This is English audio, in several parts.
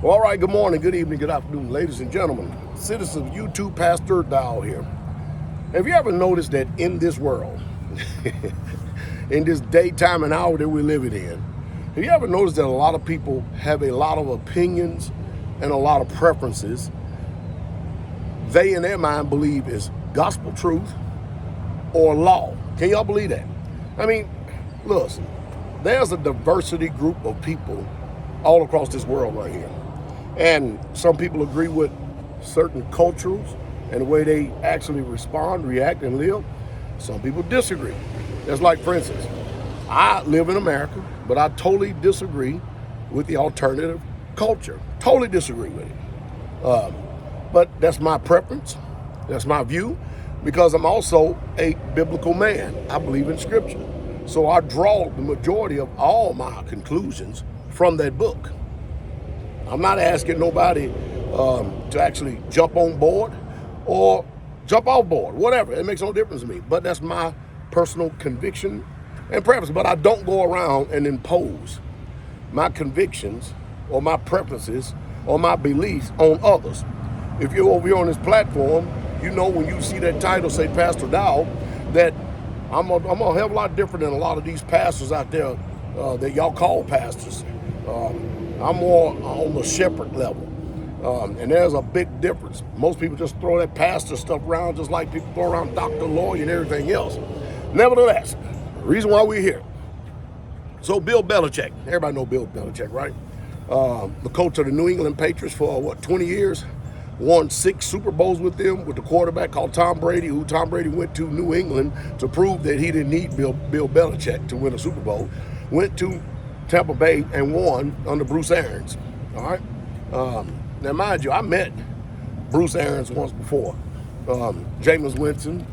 Well, all right, good morning, good evening, good afternoon, ladies and gentlemen. Citizens of YouTube, Pastor Dowell here. Have you ever noticed that in this world, in this daytime and hour that we're living in, have you ever noticed that a lot of people have a lot of opinions and a lot of preferences they in their mind believe is gospel truth or law? Can y'all believe that? I mean, listen, there's a diversity group of people all across this world right here. And some people agree with certain cultures and the way they actually respond, react, and live. Some people disagree. That's like, for instance, I live in America, but I totally disagree with the alternative culture. Totally disagree with it. But that's my preference. That's my view, because I'm also a biblical man. I believe in Scripture. So I draw the majority of all my conclusions from that book. I'm not asking nobody to actually jump on board or jump off board, whatever. It makes no difference to me. But that's my personal conviction and preference. But I don't go around and impose my convictions or my preferences or my beliefs on others. If you're over here on this platform, you know when you see that title say Pastor Dowell, that I'm a hell of a lot different than a lot of these pastors out there that y'all call pastors. I'm more on the shepherd level. And there's a big difference. Most people just throw that pastor stuff around just like people throw around doctor, lawyer, and everything else. Nevertheless, the reason why we're here. So Bill Belichick, everybody know Bill Belichick, right? The coach of the New England Patriots for 20 years. Won 6 Super Bowls with them with the quarterback called Tom Brady, who Tom Brady went to New England to prove that he didn't need Bill Belichick to win a Super Bowl. Went to Tampa Bay and won under Bruce Arians. All right. Now, mind you, I met Bruce Arians once before. Jameis Winston.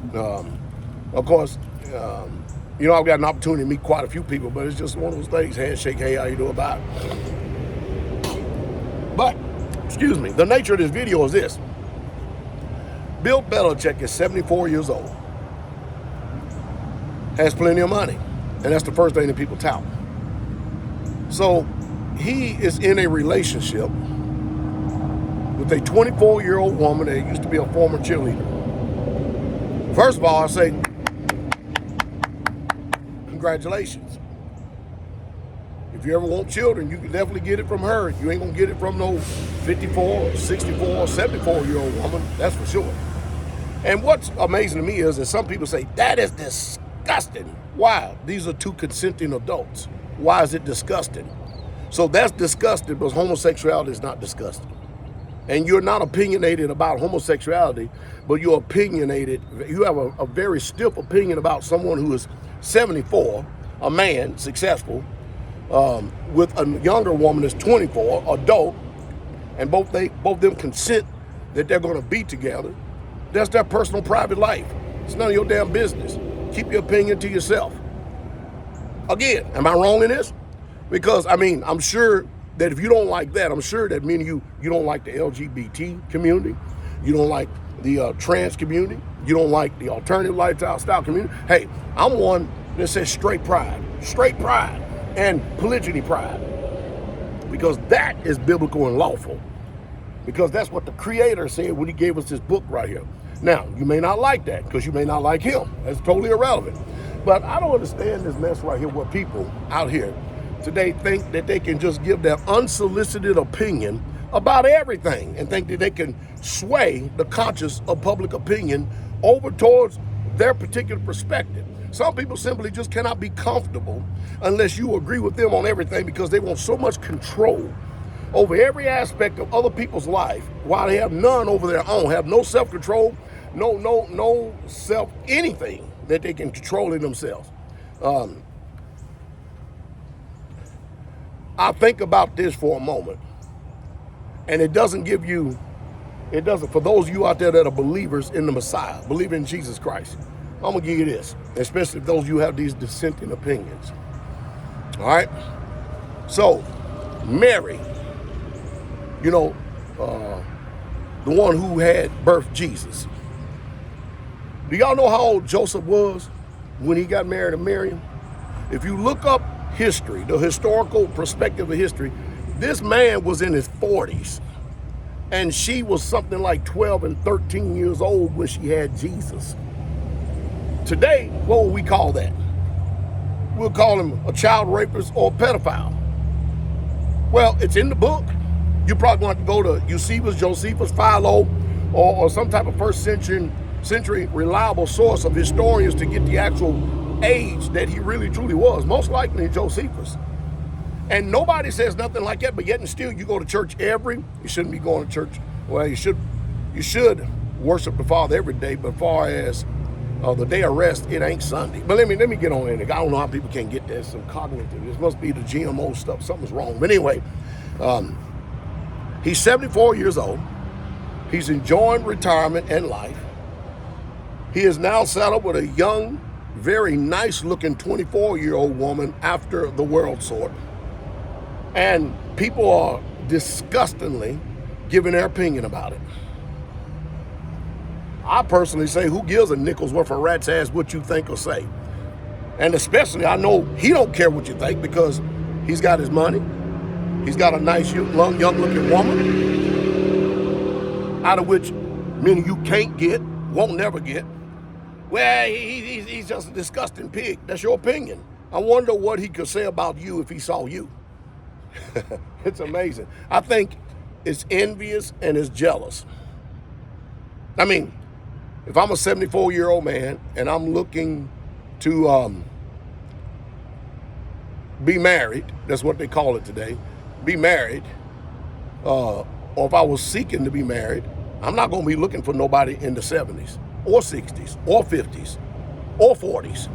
Of course, I've got an opportunity to meet quite a few people, but it's just one of those things. Handshake, hey, how you doing about it? But, excuse me, the nature of this video is this. Bill Belichick is 74 years old. Has plenty of money. And that's the first thing that people tout. So he is in a relationship with a 24-year-old woman that used to be a former cheerleader. First of all, I say, congratulations. If you ever want children, you can definitely get it from her. You ain't gonna get it from no 54, 64, 74-year-old woman, that's for sure. And what's amazing to me is that some people say, that is disgusting. Why? These are 2 consenting adults. Why is it disgusting? So that's disgusting, but homosexuality is not disgusting. And you're not opinionated about homosexuality, but you're opinionated, you have a very stiff opinion about someone who is 74, a man, successful, with a younger woman that's 24, adult, and both them consent that they're gonna be together. That's their personal private life. It's none of your damn business. Keep your opinion to yourself. Again, am I wrong in this? Because, I'm sure that if you don't like that, I'm sure that many of you don't like the LGBT community, you don't like the trans community, you don't like the alternative lifestyle community. Hey, I'm one that says straight pride, and polygyny pride, because that is biblical and lawful, because that's what the Creator said when he gave us this book right here. Now, you may not like that because you may not like him. That's totally irrelevant. But I don't understand this mess right here where people out here today think that they can just give their unsolicited opinion about everything and think that they can sway the conscience of public opinion over towards their particular perspective. Some people simply just cannot be comfortable unless you agree with them on everything, because they want so much control over every aspect of other people's life while they have none over their own, have no self-control, no self anything that they can control in themselves. I think about this for a moment, and it doesn't, for those of you out there that are believers in the Messiah, believe in Jesus Christ, I'm gonna give you this, especially if those of you have these dissenting opinions. All right? So, Mary, the one who had birthed Jesus. Do y'all know how old Joseph was when he got married to Mary? If you look up history, the historical perspective of history, This man was in his 40s, and she was something like 12 and 13 years old when she had Jesus. Today, what would we call that? We'll call him a child rapist or a pedophile. Well, it's in the book. You're probably going to have to go to Eusebius, Josephus, Philo, or some type of first century reliable source of historians to get the actual age that he really truly was. Most likely Josephus. And nobody says nothing like that, but yet and still you go to church you shouldn't be going to church. Well, you should worship the Father every day, but as far as the day of rest, it ain't Sunday. But let me get on in. I don't know how people can't get that. Some cognitive. This must be the GMO stuff. Something's wrong. But anyway, he's 74 years old. He's enjoying retirement and life. He is now set up with a young, very nice-looking 24-year-old woman after the world sort. And people are disgustingly giving their opinion about it. I personally say, who gives a nickel's worth of rat's ass what you think or say? And especially, I know he don't care what you think because he's got his money. He's got a nice, young-looking woman, out of which many you can't get, won't never get. Well, he's just a disgusting pig. That's your opinion. I wonder what he could say about you if he saw you. It's amazing. I think it's envious and it's jealous. I mean, if I'm a 74-year-old man and I'm looking to be married, that's what they call it today, be married, or if I was seeking to be married, I'm not going to be looking for nobody in the 70s or 60s or 50s or 40s.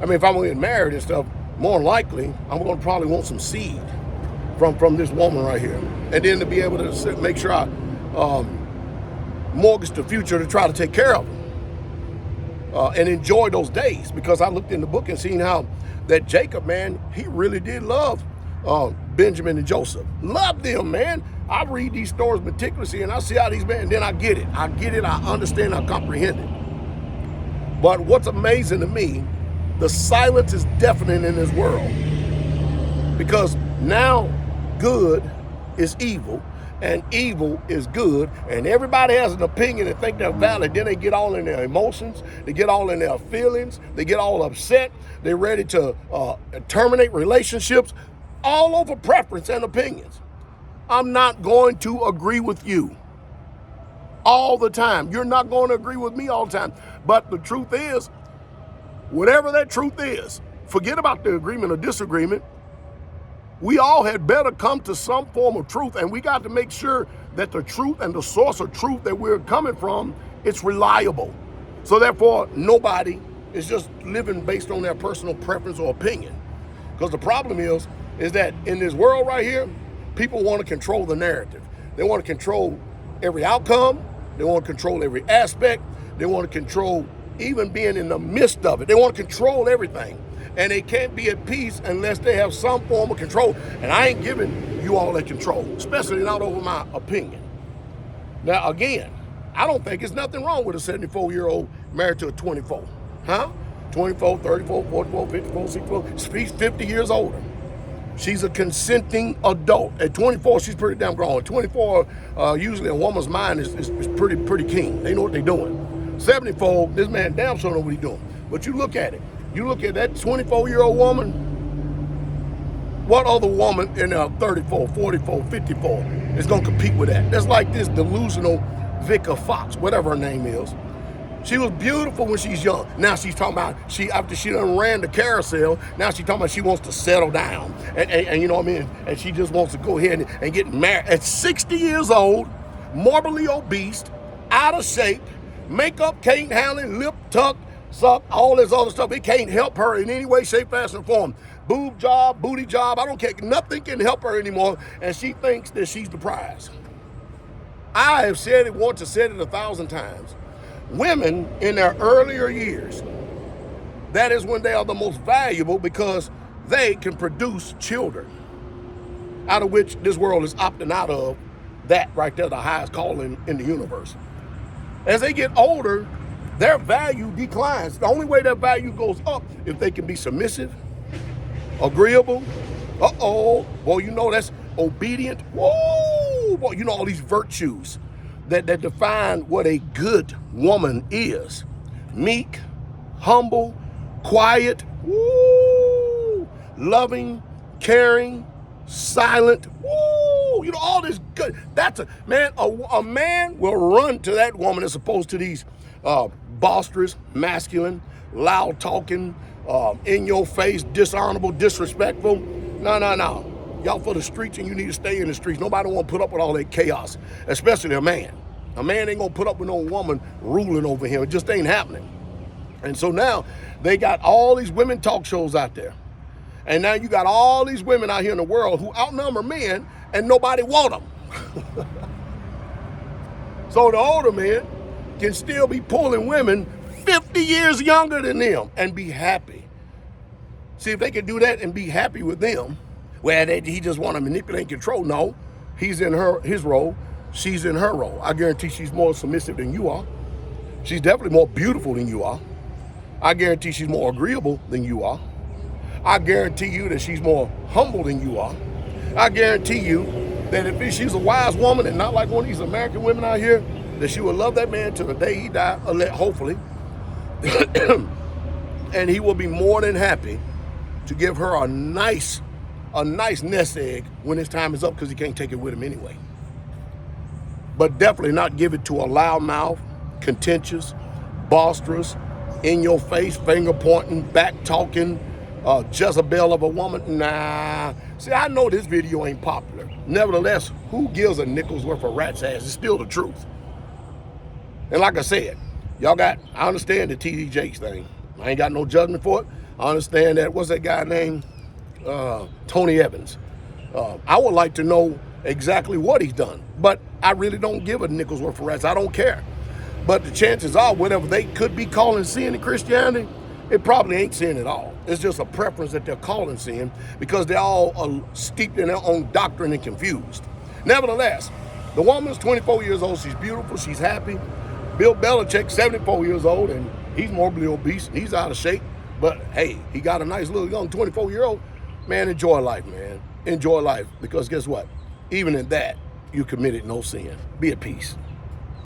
I mean, if I'm going to get married and stuff, more than likely, I'm going to probably want some seed from this woman right here. And then to be able to make sure I mortgage the future to try to take care of them and enjoy those days. Because I looked in the book and seen how that Jacob, man, he really did love Benjamin and Joseph. Loved them, man. I read these stories meticulously and I see how these men, and then I get it. I understand, I comprehend it. But what's amazing to me, the silence is deafening in this world. Because now good is evil and evil is good, and everybody has an opinion and think they're valid. Then they get all in their emotions, they get all in their feelings, they get all upset, they're ready to terminate relationships, all over preference and opinions. I'm not going to agree with you all the time. You're not going to agree with me all the time. But the truth is, whatever that truth is, forget about the agreement or disagreement. We all had better come to some form of truth, and we got to make sure that the truth and the source of truth that we're coming from, it's reliable. So therefore, nobody is just living based on their personal preference or opinion. Because the problem is that in this world right here, people want to control the narrative. They want to control every outcome. They want to control every aspect. They want to control even being in the midst of it. They want to control everything. And they can't be at peace unless they have some form of control. And I ain't giving you all that control, especially not over my opinion. Now, again, I don't think there's nothing wrong with a 74-year-old married to a 24. Huh? 24, 34, 44, 54, 64. She's 50 years older. She's a consenting adult. At 24, she's pretty damn grown. At 24, usually a woman's mind is pretty keen. They know what they're doing. 74, this man damn sure know what he's doing. But you look at it. You look at that 24-year-old woman, what other woman in her 34, 44, 54 is going to compete with that? That's like this delusional Vicar Fox, whatever her name is. She was beautiful when she's young. Now she's talking about, after she done ran the carousel, now she's talking about she wants to settle down. And you know what I mean? And she just wants to go ahead and get married. At 60 years old, morbidly obese, out of shape, makeup can't handle it, lip tucked, suck, all this other stuff. It can't help her in any way, shape, fashion, or form. Boob job, booty job, I don't care. Nothing can help her anymore, and she thinks that she's the prize. I have said it once, and said it 1,000 times. Women in their earlier years, that is when they are the most valuable because they can produce children, out of which this world is opting out of. That right there, the highest calling in the universe. As they get older, their value declines. The only way their value goes up if they can be submissive, agreeable, Uh-oh. Boy, you know that's obedient. Whoa. Boy, you know all these virtues that define what a good woman is. Meek, humble, quiet, woo, loving, caring, silent, woo, you know, all this good. That's a man. A man will run to that woman as opposed to these boisterous, masculine, loud talking, in your face, dishonorable, disrespectful. No. Y'all for the streets, and you need to stay in the streets. Nobody want to put up with all that chaos, especially a man. A man ain't gonna put up with no woman ruling over him. It just ain't happening. And so now they got all these women talk shows out there. And now you got all these women out here in the world who outnumber men and nobody want them. So the older men can still be pulling women 50 years younger than them and be happy. See, if they can do that and be happy with them, well, he just want to manipulate and control. No, he's in his role. She's in her role. I guarantee she's more submissive than you are. She's definitely more beautiful than you are. I guarantee she's more agreeable than you are. I guarantee you that she's more humble than you are. I guarantee you that if she's a wise woman and not like one of these American women out here, that she will love that man till the day he dies, hopefully. And he will be more than happy to give her a nice nest egg when his time is up, because he can't take it with him anyway. But definitely not give it to a loudmouth, contentious, boisterous, in your face, finger pointing, back talking, Jezebel of a woman. Nah. See, I know this video ain't popular. Nevertheless, who gives a nickel's worth of rat's ass? It's still the truth. And like I said, I understand the TD Jakes thing. I ain't got no judgment for it. I understand that, what's that guy named? Tony Evans. I would like to know exactly what he's done, but I really don't give a nickel's worth of rats. I don't care. But the chances are, whatever they could be calling sin in Christianity, it probably ain't sin at all. It's just a preference that they're calling sin because they're all steeped in their own doctrine and confused. Nevertheless, the woman's 24 years old. She's beautiful. She's happy. Bill Belichick, 74 years old, and he's morbidly obese. He's out of shape. But hey, he got a nice little young 24-year-old. Man, enjoy life, man. Enjoy life, because guess what? Even in that, you committed no sin. Be at peace.